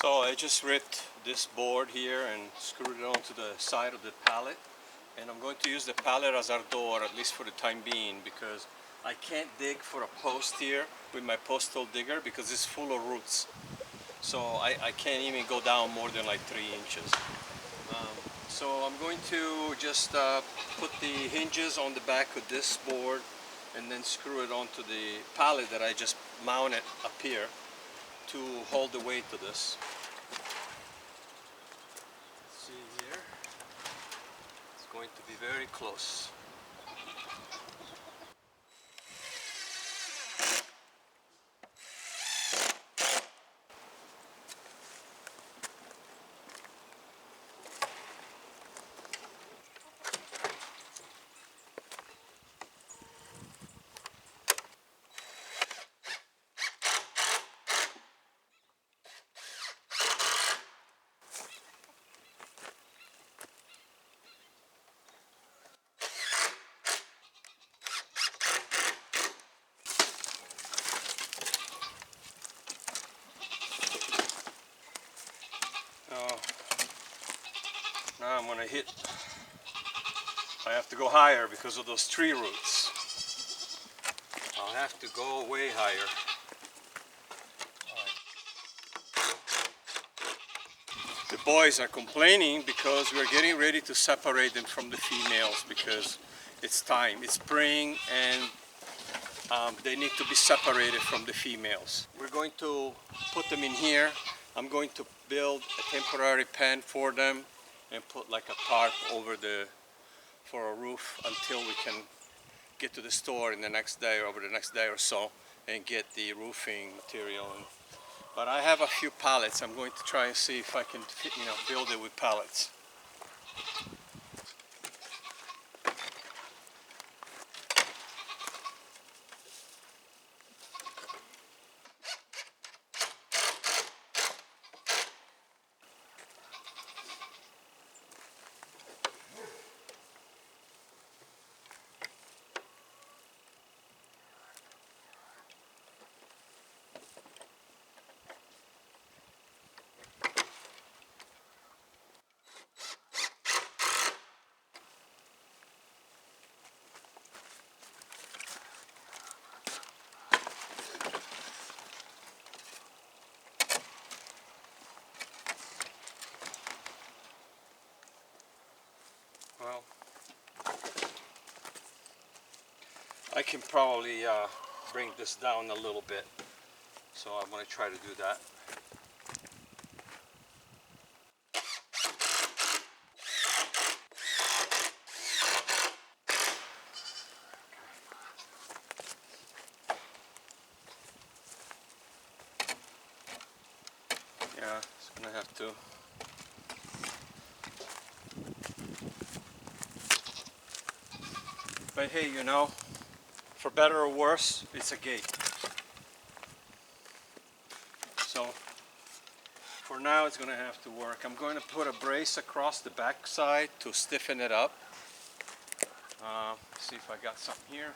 So I just ripped this board here and screwed it onto the side of the pallet, and I'm going to use the pallet as our door, at least for the time being, because I can't dig for a post here with my postal digger because it's full of roots. So I can't even go down more than like 3 inches. So I'm going to just put the hinges on the back of this board and then screw it onto the pallet that I just mounted up here to hold the weight of this. Let's see here. It's going to be very close. Now I'm going to hit, I have to go higher because of those tree roots. I'll have to go way higher. The boys are complaining because we're getting ready to separate them from the females because it's time. It's spring and they need to be separated from the females. We're going to put them in here. I'm going to build a temporary pen for them and put like a tarp over for a roof until we can get to the store in the next day or over the next day or so and get the roofing material. But I have a few pallets. I'm going to try and see if I can build it with pallets. Well, I can probably bring this down a little bit, so I'm going to try to do that. Yeah, it's going to have to. But hey, for better or worse, it's a gate. So for now it's going to have to work. I'm going to put a brace across the back side to stiffen it up. See if I got something here.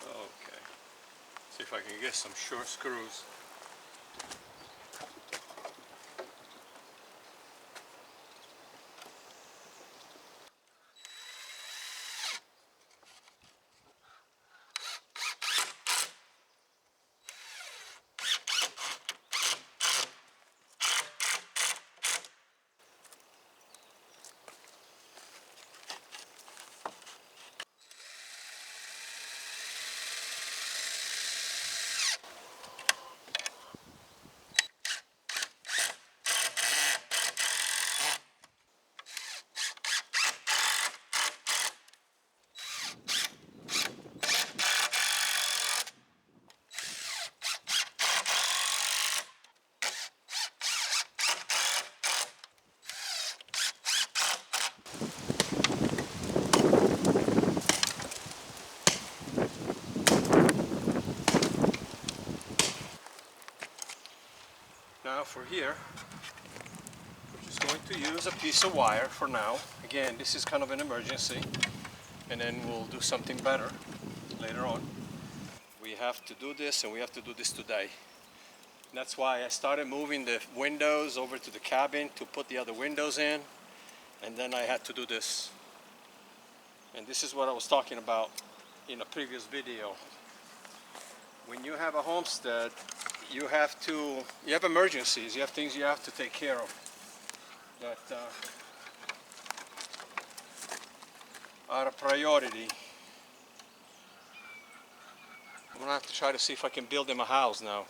Okay. See if I can get some short screws. for here, we're just going to use a piece of wire for now. Again, this is kind of an emergency, and then we'll do something better later on. We have to do this, and we have to do this today. And that's why I started moving the windows over to the cabin to put the other windows in, and then I had to do this. And this is what I was talking about in a previous video. When you have a homestead, you have emergencies, you have things you have to take care of that are a priority. I'm gonna have to try to see if I can build him a house now.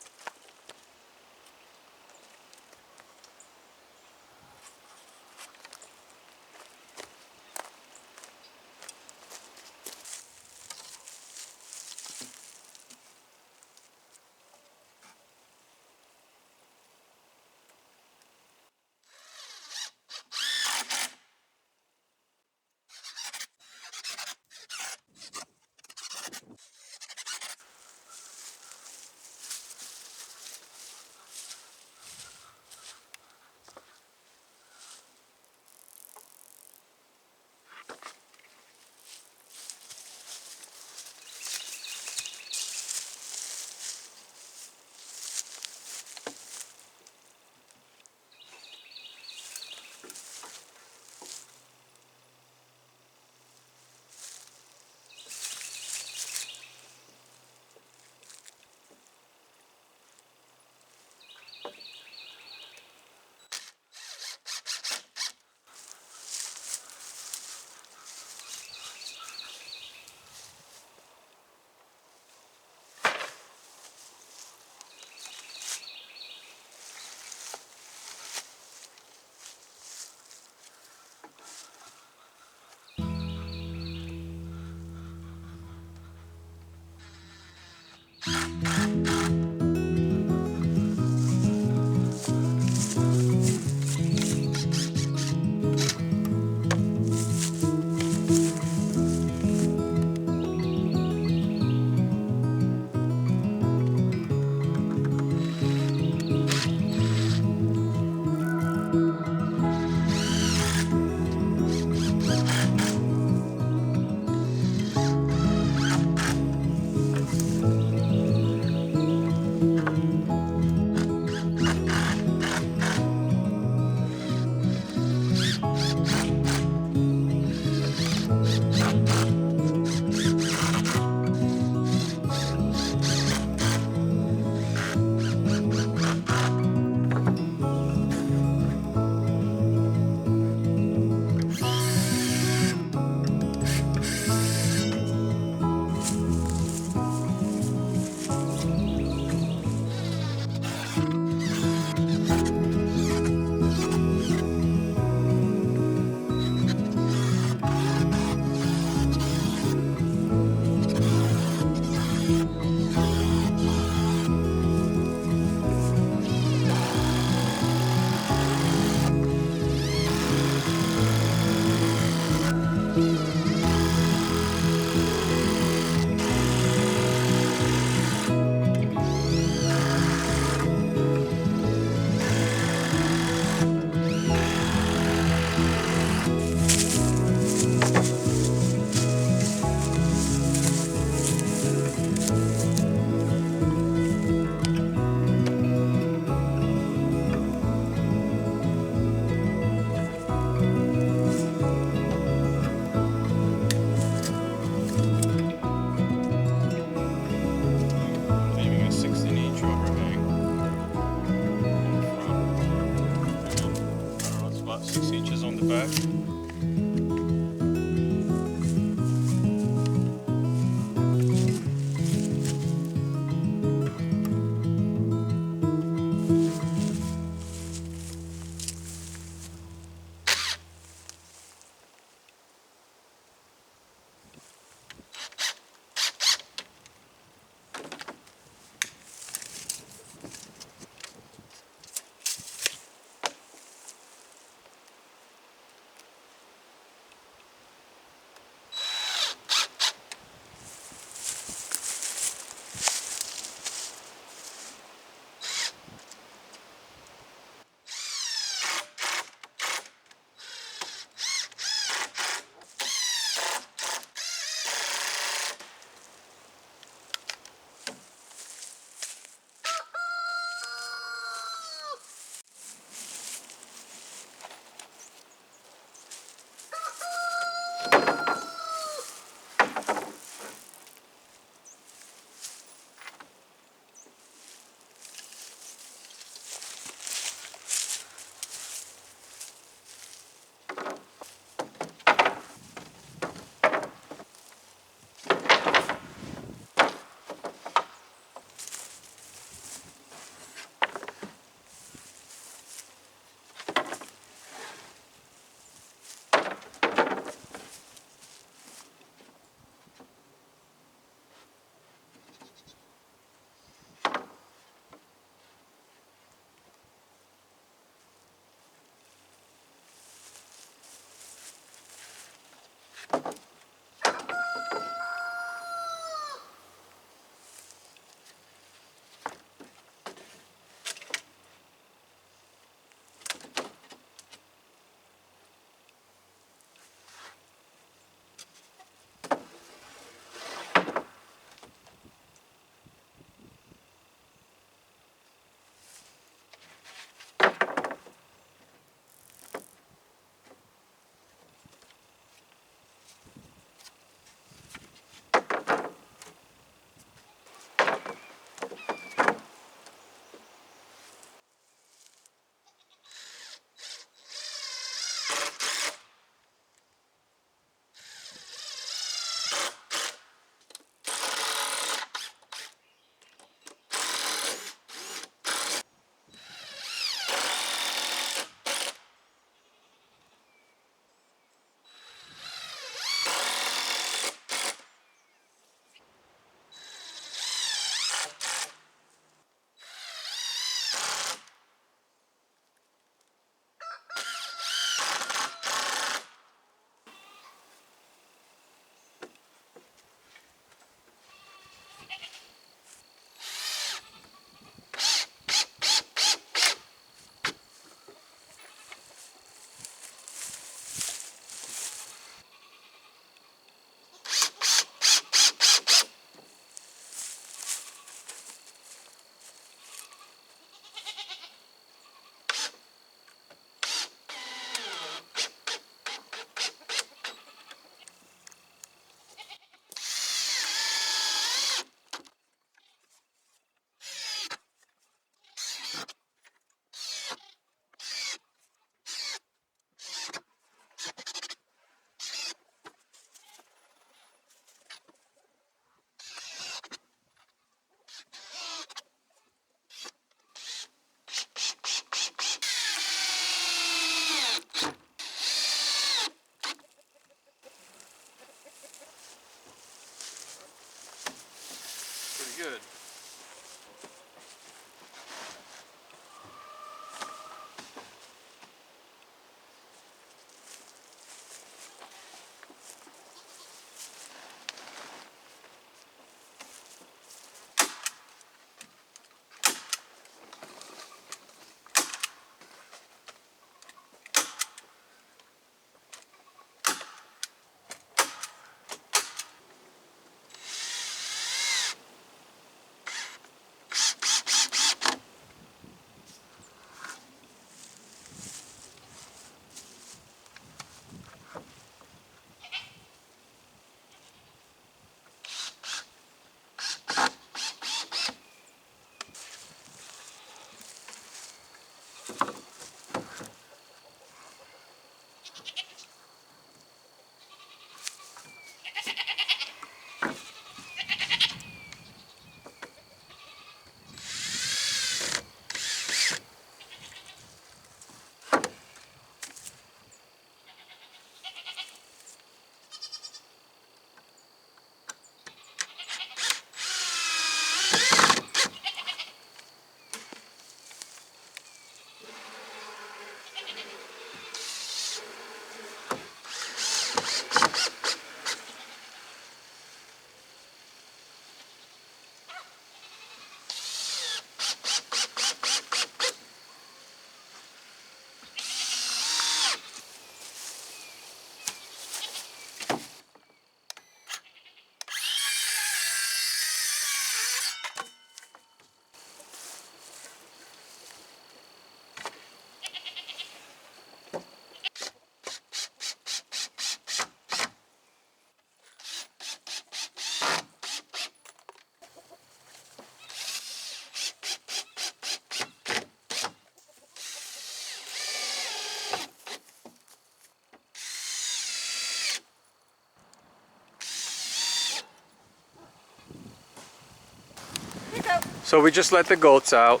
So we just let the goats out.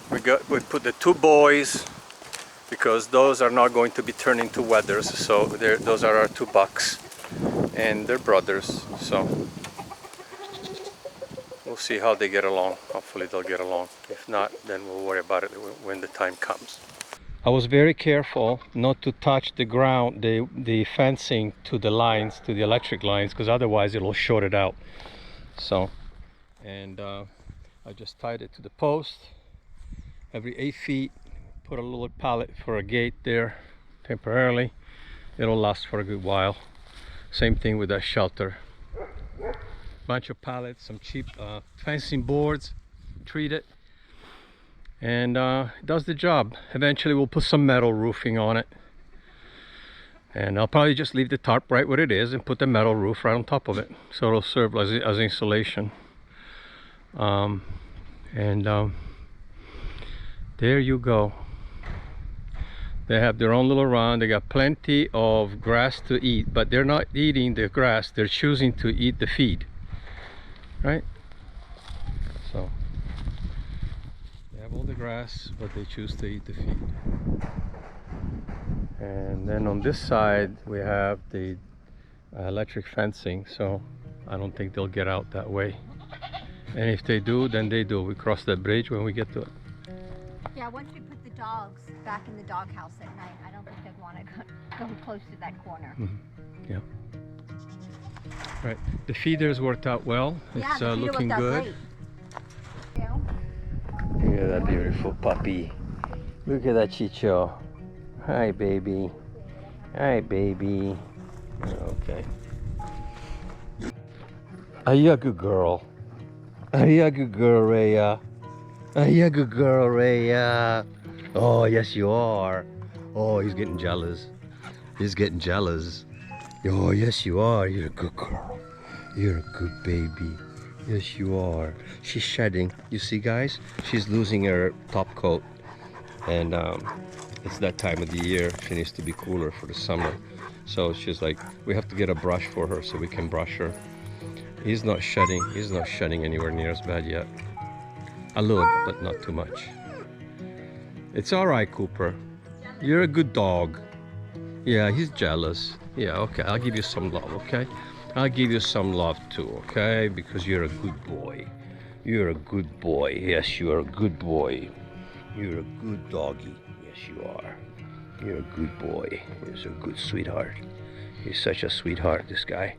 We put the 2 boys because those are not going to be turned into wethers. So those are our 2 bucks and they're brothers. So we'll see how they get along. Hopefully they'll get along. If not, then we'll worry about it when the time comes. I was very careful not to touch the ground, the fencing to the lines, to the electric lines, because otherwise it'll short it out. So, and I just tied it to the post. Every 8 feet, put a little pallet for a gate there temporarily. It'll last for a good while. Same thing with that shelter. Bunch of pallets, some cheap fencing boards, treat it, and it does the job. Eventually we'll put some metal roofing on it, and I'll probably just leave the tarp right where it is and put the metal roof right on top of it, so it'll serve as insulation. There you go. They have their own little run. They got plenty of grass to eat, but they're not eating the grass, they're choosing to eat the feed, right? So they have all the grass, but they choose to eat the feed. And then on this side we have the electric fencing, so I don't think they'll get out that way. And if they do, then they do. We cross that bridge when we get to it. Yeah, once we put the dogs back in the doghouse at night, I don't think they'd want to go close to that corner. Mm-hmm. Yeah. Right. The feeders worked out well. It's looking good. Look at that beautiful puppy. Look at that Chicho. Hi, baby. Hi, baby. Okay. Are you a good girl? Are you a good girl, Rhea? Are you a good girl, Rhea? Oh, yes you are. Oh, he's getting jealous. He's getting jealous. Oh, yes you are. You're a good girl. You're a good baby. Yes you are. She's shedding. You see, guys? She's losing her top coat. And it's that time of the year. She needs to be cooler for the summer. So she's like, we have to get a brush for her so we can brush her. He's not shedding. He's not shedding anywhere near as bad yet. A little, but not too much. It's all right, Cooper. You're a good dog. Yeah, he's jealous. Yeah, okay. I'll give you some love, okay? I'll give you some love too, okay? Because you're a good boy. You're a good boy. Yes, you are a good boy. You're a good doggy. Yes, you are. You're a good boy. He's a good sweetheart. He's such a sweetheart, this guy.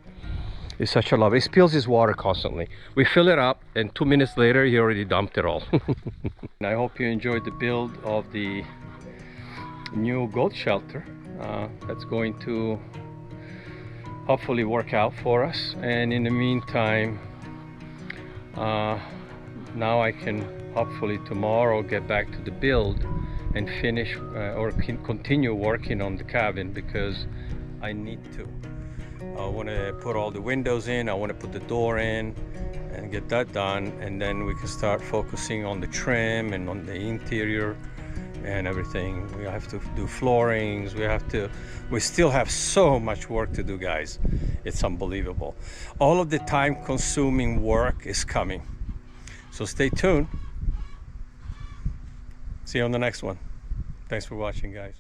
He's such a love. He spills his water constantly. We fill it up, and 2 minutes later, he already dumped it all. And I hope you enjoyed the build of the new goat shelter. That's going to hopefully work out for us. And in the meantime, now I can hopefully tomorrow get back to the build and finish or continue working on the cabin, because I need to. I want to put all the windows in, I want to put the door in and get that done, and then we can start focusing on the trim and on the interior and everything. We have to do floorings, we still have so much work to do, guys. It's unbelievable. All of the time-consuming work is coming. So stay tuned. See you on the next one. Thanks for watching, guys.